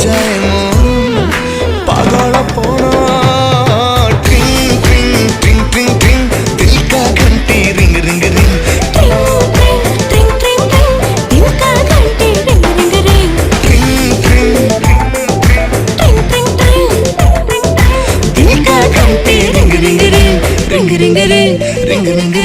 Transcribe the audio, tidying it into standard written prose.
जाए मन पागल पना ट्रिंग ट्रिंग ट्रिंग ट्रिंग ट्रिंग दिल का घंटी रिंग रिंग रिंग ट्रिंग ट्रिंग ट्रिंग ट्रिंग दिल का घंटी रिंग रिंग रिंग ट्रिंग ट्रिंग ट्रिंग ट्रिंग ट्रिंग दिल का घंटी ring ring ring ring ring ring ring ring